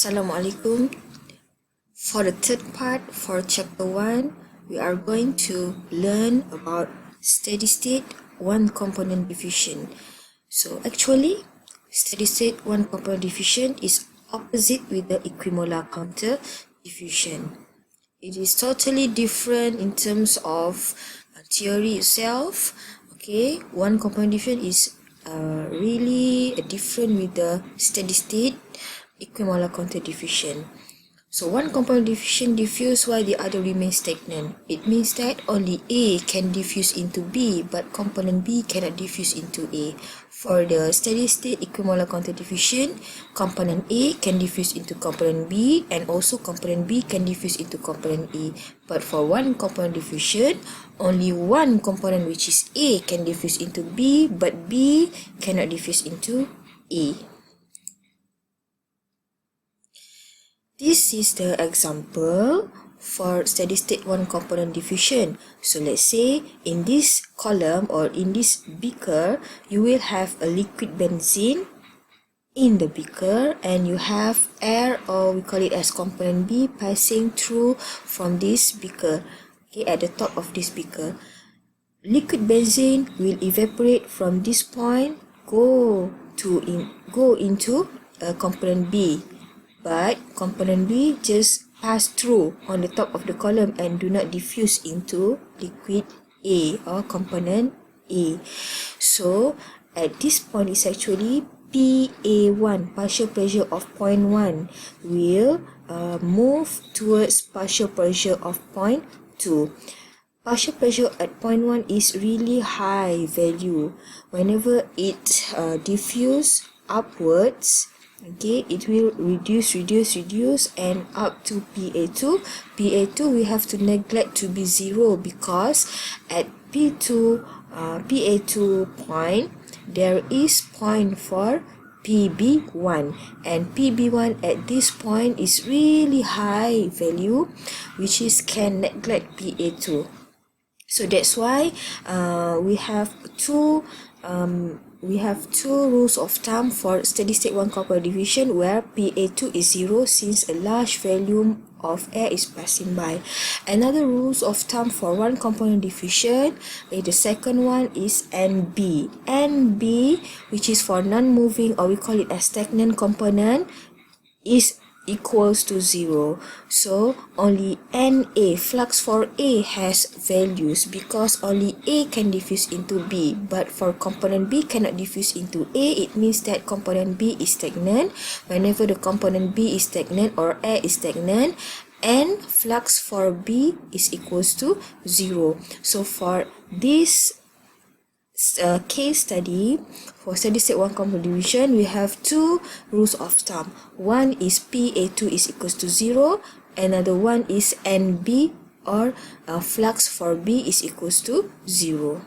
Assalamualaikum. For the third part, for chapter 1, we are going to learn about steady state one component diffusion. So actually, steady state one component diffusion is opposite with the equimolar counter diffusion. It is totally different in terms of theory itself. Okay, one component diffusion is really different with the steady state equimolar counter diffusion. So one component diffusion diffuse while the other remains stagnant. It means that only A can diffuse into B, but component B cannot diffuse into A. For the steady state equimolar counter diffusion, component A can diffuse into component B, and also component B can diffuse into component A. But for one component diffusion, only one component, which is A, can diffuse into B, but B cannot diffuse into A. This is the example for steady state one component diffusion. So let's say in this column or in this beaker, you will have a liquid benzene in the beaker, and you have air, or we call it as component B, passing through from this beaker. Okay, at the top of this beaker, liquid benzene will evaporate from this point, go into component B. But component B just pass through on the top of the column and do not diffuse into liquid A or component A. So at this point, it's actually PA1, partial pressure of 0.1 will move towards partial pressure of 0.2. Partial pressure at 0.1 is really high value. Whenever it diffuse upwards, okay, it will reduce and up to PA2. PA2 we have to neglect to be 0, because at PA2 point there is point for PB1, and PB1 at this point is really high value, which is can neglect PA2. So that's why we have two rules of thumb for steady state one component diffusion, where PA2 is 0 since a large volume of air is passing by. Another rules of thumb for one component diffusion, the second one is NB. NB, which is for non-moving, or we call it a stagnant component, is equals to 0. So only NA, flux for A, has values, because only A can diffuse into B, but for component B cannot diffuse into A. It means that component B is stagnant. Whenever the component B is stagnant or air is stagnant, N flux for B is equals to 0. So for this case study, for steady state one component diffusion, we have two rules of thumb. One is PA2 is equals to 0. Another one is NB, or flux for B, is equals to 0.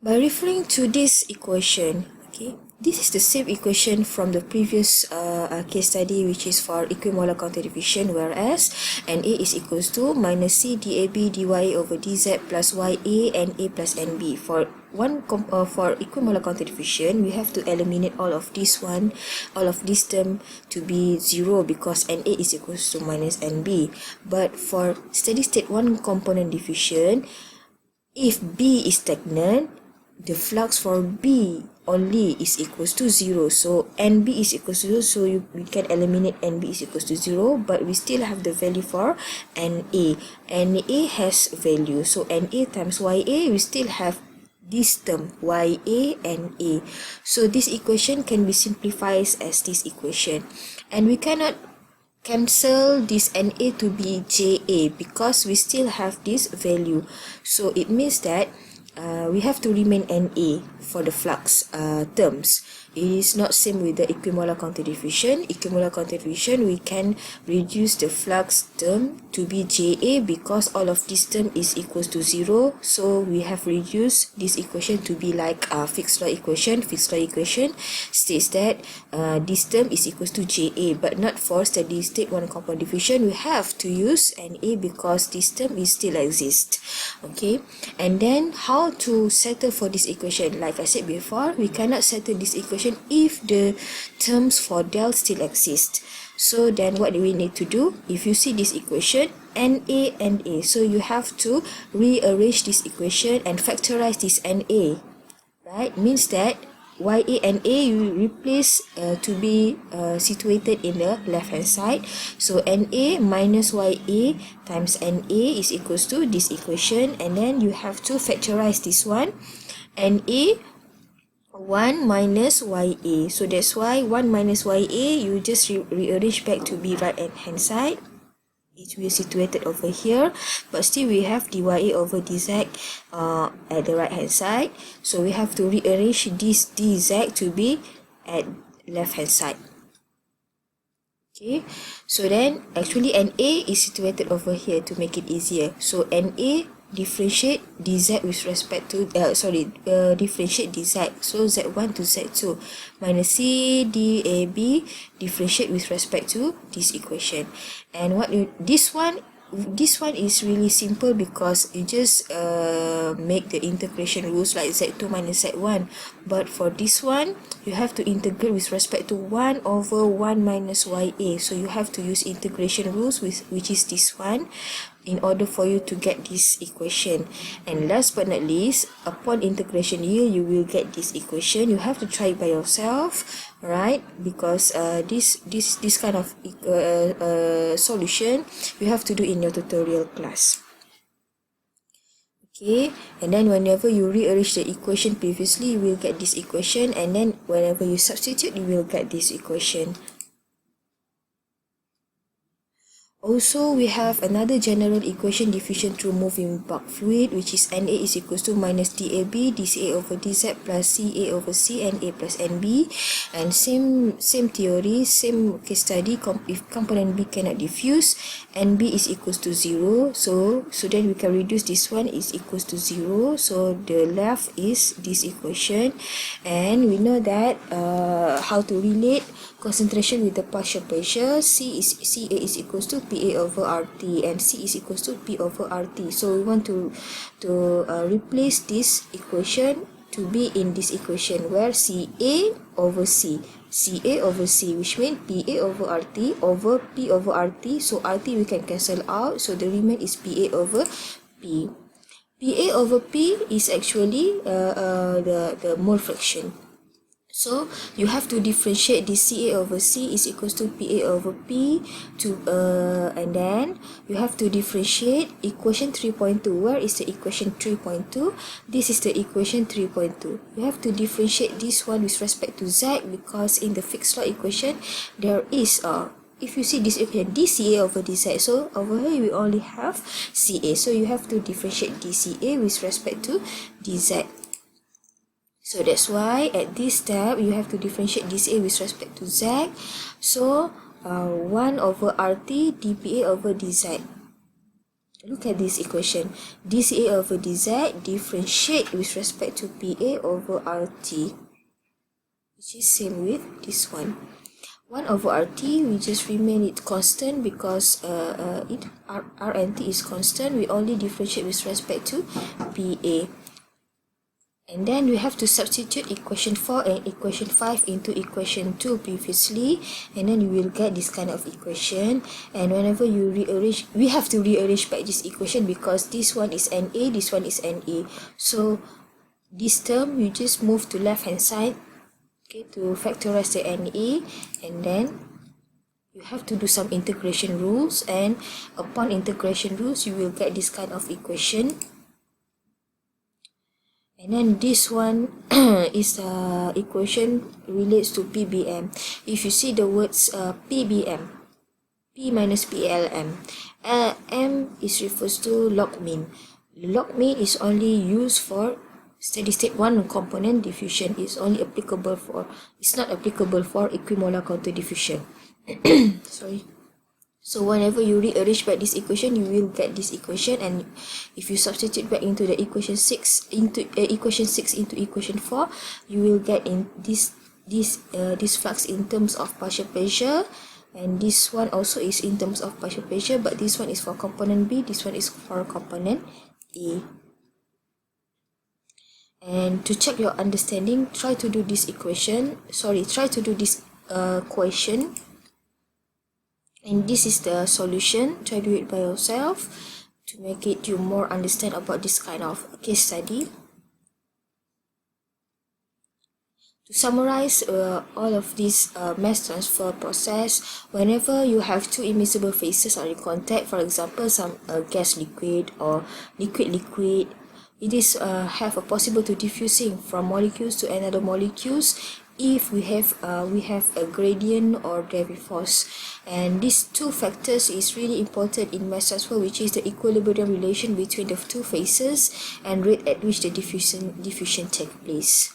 By referring to this equation, okay, this is the same equation from the previous case study, which is for equimolar counter diffusion, whereas NA is equals to minus C dAB dYA over dZ plus YA NA plus NB. For for equimolar counter diffusion, we have to eliminate all of this term to be 0, because NA is equals to minus NB. But for steady state one component diffusion, if B is stagnant, the flux for B only is equals to 0. So NB is equals to 0, so we can eliminate NB is equals to 0, but we still have the value for NA. NA has value, so NA times YA, we still have this term YA and A. So this equation can be simplified as this equation, and we cannot cancel this NA to be JA, because we still have this value. So it means that we have to remain NA for the flux terms. It is not same with the equimolar counter diffusion. Equimolar counter diffusion, we can reduce the flux term to be JA, because all of this term is equals to 0. So we have reduced this equation to be like a fixed law equation. Fixed law equation states that this term is equals to JA, but not for steady state one component diffusion. We have to use NA because this term is still exist. Okay, and then how how to settle for this equation? Like I said before, we cannot settle this equation if the terms for del still exist. So then what do we need to do? If you see this equation, NA and A, so you have to rearrange this equation and factorize this NA, right? Means that YA and A you replace to be situated in the left hand side. So NA minus YA times NA is equals to this equation, and then you have to factorize this one. NA 1 minus YA, so that's why 1 minus YA you just rearrange back to be right hand side. It will be situated over here, but still we have dya over dz at the right hand side, so we have to rearrange this dz to be at left hand side. Okay, so then actually NA is situated over here to make it easier. So NA differentiate dz with respect to differentiate dz, so z1 to z2 minus c dab differentiate with respect to this equation. And this one is really simple because you just make the integration rules like z2 minus z1, but for this one you have to integrate with respect to 1 over 1 minus ya, so you have to use integration rules which is this one in order for you to get this equation. And last but not least, upon integration here you will get this equation. You have to try it by yourself, right? Because this kind of solution you have to do in your tutorial class. Okay, and then whenever you rearrange the equation previously, you will get this equation, and then whenever you substitute, you will get this equation. Also, we have another general equation diffusion through moving bulk fluid, which is Na is equals to minus dAb dCa over dz plus Ca over C and A plus Nb. And same theory, same case study. If component B cannot diffuse, Nb is equals to 0. So then we can reduce this one is equals to 0. So the left is this equation, and we know that how to relate concentration with the partial pressure. Ca is equals to Pa over RT, and C is equals to P over RT. So we want to replace this equation to be in this equation where Ca over C, which means Pa over RT over P over RT. So RT we can cancel out, so the remain is Pa over P. Pa over P is actually the mole fraction. So you have to differentiate this Ca over C is equals to Pa over P and then you have to differentiate equation 3.2. Where is the equation 3.2? This is the equation 3.2. You have to differentiate this one with respect to Z, because in the fixed law equation there is if you see this equation dCa over dz, so over here we only have Ca, so you have to differentiate dCa with respect to dz. So that's why at this step you have to differentiate dCa with respect to z. So 1 over RT dPa over dz. Look at this equation. dCa over dz differentiate with respect to Pa over RT, which is same with this one. 1 over RT, we just remain it constant because R and T is constant. We only differentiate with respect to Pa. And then we have to substitute equation 4 and equation 5 into equation 2 previously, and then you will get this kind of equation. And whenever you rearrange, we have to rearrange back this equation because this one is Na, this one is Na. So this term you just move to left hand side, okay, to factorize the Na, and then you have to do some integration rules, and upon integration rules you will get this kind of equation. And then this one is equation relates to PBM. If you see the words PBM, P minus PLM, M is refers to log mean. Log mean is only used for steady state one component diffusion. It's only applicable for, it's not applicable for equimolar counter diffusion. Sorry. So whenever you rearrange back this equation, you will get this equation, and if you substitute back into the equation 6 into equation 6 into equation 4, you will get in this flux in terms of partial pressure, and this one also is in terms of partial pressure, but this one is for component B, this one is for component A. And to check your understanding, try to do this question, and this is the solution. Try to do it by yourself to make it you more understand about this kind of case study. To summarize all of this mass transfer process, whenever you have two immiscible phases are in contact, for example, some gas liquid or liquid, it is have a possible to diffusing from molecules to another molecules if we have a gradient or gravity force. And these two factors is really important in mass transfer, which is the equilibrium relation between the two phases and rate at which the diffusion take place.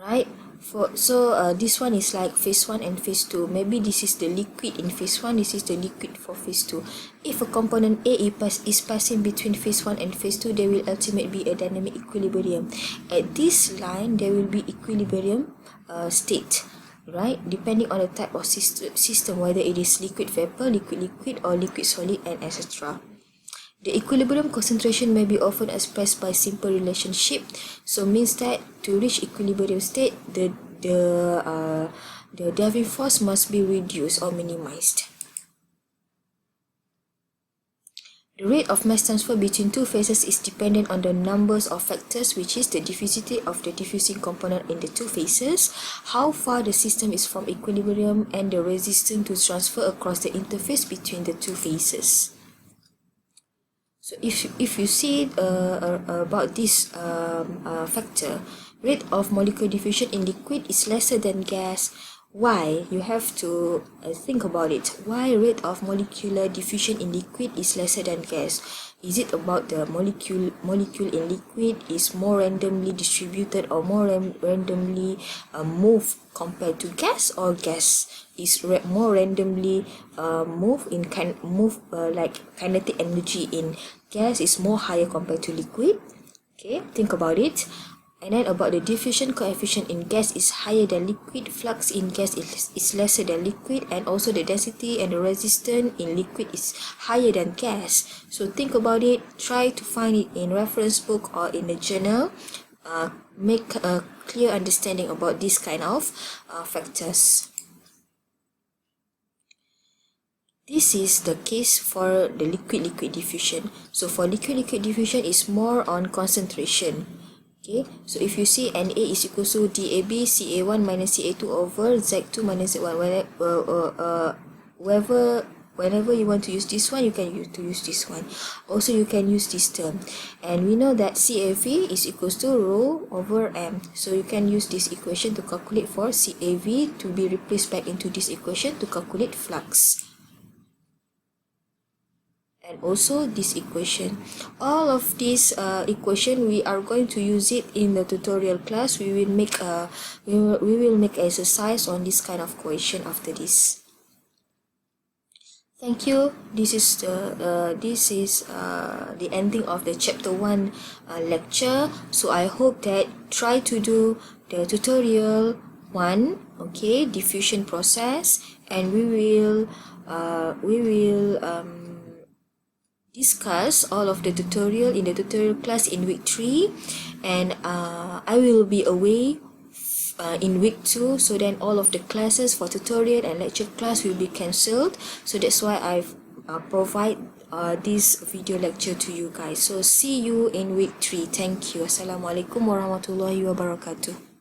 Right, this one is like phase 1 and phase 2. Maybe this is the liquid in phase 1, this is the liquid for phase 2. If a component A is passing between phase 1 and phase 2, there will ultimately be a dynamic equilibrium. At this line, there will be equilibrium state, right, depending on the type of system, whether it is liquid vapor, liquid or liquid solid, and etc. The equilibrium concentration may be often expressed by simple relationship. So means that to reach equilibrium state, the driving force must be reduced or minimized. The rate of mass transfer between two phases is dependent on the numbers of factors, which is the diffusivity of the diffusing component in the two phases, how far the system is from equilibrium, and the resistance to transfer across the interface between the two phases. So if you see about this factor, rate of molecular diffusion in liquid is lesser than gas. Why? You have to think about it. Why rate of molecular diffusion in liquid is lesser than gas? Is it about the molecule in liquid is more randomly distributed or more randomly moved compared to gas, or gas is more randomly moved like kinetic energy in gas is more higher compared to liquid? Okay, think about it. And then about the diffusion coefficient in gas is higher than liquid, flux in gas is lesser than liquid, and also the density and the resistance in liquid is higher than gas. So think about it, try to find it in reference book or in the journal, make a clear understanding about this kind of factors. This is the case for the liquid diffusion. So for liquid diffusion is more on concentration. Okay, so if you see Na is equal to DAB Ca1 minus Ca2 over Z2 minus Z1, whenever you want to use this one, you can use this one. Also, you can use this term. And we know that CAV is equal to rho over M. So you can use this equation to calculate for CAV to be replaced back into this equation to calculate flux. And also this equation. All of this equation we are going to use it in the tutorial class. We will make exercise on this kind of question after this. Thank you. This is the ending of the chapter 1 lecture. So I hope that try to do the tutorial 1, okay, diffusion process, and we will discuss all of the tutorial in the tutorial class in week 3, and I will be away in week 2, so then all of the classes for tutorial and lecture class will be cancelled. So that's why I've provide this video lecture to you guys. So see you in week 3. Thank you. Assalamualaikum warahmatullahi wabarakatuh.